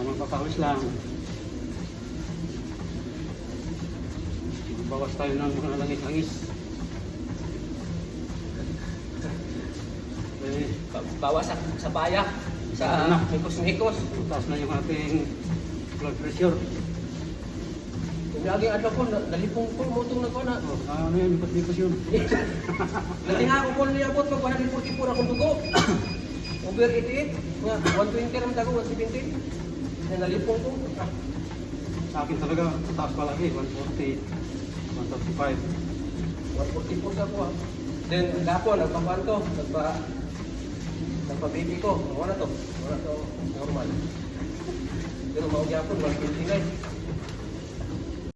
magpapawis lang. Bawas tayo ng mga langis-langis. Bawas sa paya, sa mikos-mikos. Taas na yung ating blood pressure. Kung lagi adlaw ko, nalipong ko, mutong na ko na. Ano yan, mikos-mikos yun. Dati nga ako ko nilabot, pag 144 akong dugo. Over 88, 120 naman ako, 170. Nalipong ko. Sa akin talaga, taas pa lagi, 140, 135. 144 ka po. Then, gapon, nagpapanto, nagpa-baby ko. Wala to normal. Pero maugya po, 129.